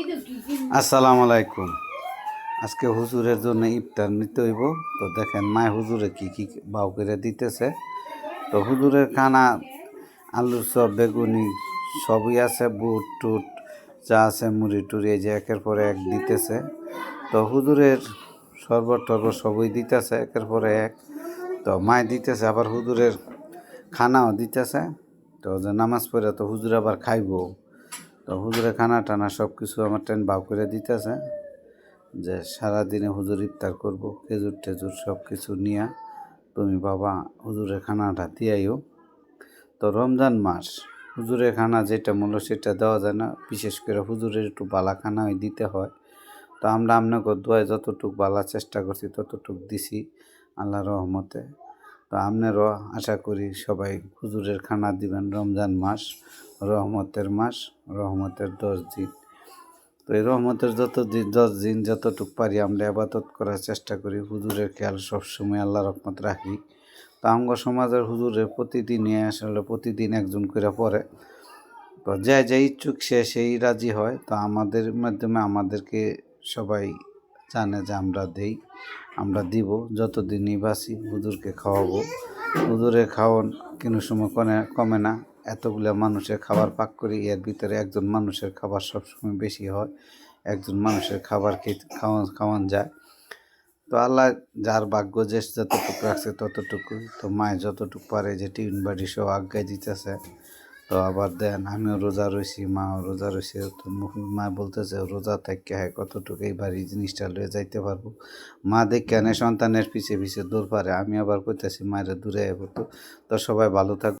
আসসালামু আলাইকুম। আজকে হুজুরের জন্য ইফতার নিতে হইব। তো দেখেন মায় হুজুরে কি কি বাউ করে দিতেছে। তো হুজুরের খানা আলুর চপ, বেগুনি সবই আছে, বুট টুট যা আছে, মুড়ি টুড়ি, এই যে একের পরে এক দিতেছে। তো হুজুরের শরবত টরবত সবই দিতেছে একের পরে এক। তো মায় দিতেছে, আবার হুজুরের খানাও দিতেছে। তো যে নামাজ পড়ে তো হুজুর আবার খাইবো। তো হুজুরের খানা টানা সব কিছু আমার ট্রেন বাউ করে দিতেছে, যে সারাদিনে হুজুর ইফতার করবো, খেজুর টেজুর সব কিছু নিয়া তুমি বাবা হুজুরের খানাটা দিয়াইও। তো রমজান মাস হুজুরের খানা যেটা মূল্য সেটা দেওয়া যায় না, বিশেষ করে হুজুরের একটু বালা খানাই দিতে হয়। তো আমরা আপনাকে দোয়ায় যতটুক বালা চেষ্টা করছি ততটুক দিছি আল্লাহর রহমতে। তো আপনারও আশা করি সবাই হুজুরের খানা দিবেন। রমজান মাস রহমতের মাস, রহমতের 10 দিন। তো এই রহমতের 10 দিন যতটুক পারি আমরা আবাদত করার চেষ্টা করি, হুজুরের খেয়াল সবসময় আল্লাহ রহমত রাখি। তো আমগো সমাজের হুজুরের প্রতিদিনই আসলে প্রতিদিন একজন করে পড়ে। তো যে ইচ্ছুক সে সেই রাজি হয়। তো আমাদের মাধ্যমে আমাদেরকে সবাই জানে যে আমরা দিব, যতদিনই বাঁচি হুজুরকে খাওয়াবো। হুজুরের খাওয়ান কোনো সময় কমে না। এতগুলো মানুষের খাবার পাক করি, এর ভিতরে একজন মানুষের খাবার সবসময় বেশি হয়। একজন মানুষের খাবার খাওয়ান যায়। তো আল্লাহ যার ভাগ্য যে যতটুকু রাখছে ততটুকু। তো মায় যতটুকু পারে যে টিফিন বাড়ি সব আজ্ঞায় দিতেছে। তো আবার দেন আমিও রোজা রয়েছি, মাও রোজা রয়েছে। তো মা বলতেছে রোজা থেকে হ্যাঁ কতটুকু এই বাড়ি জিনিসটা লয়ে যাইতে পারবো। মা দেখে সন্তানের পিছিয়ে পিছিয়ে দৌড় পারে, আমি আবার কইতেছি মায়ের দূরে তো। তো সবাই ভালো থাকবে।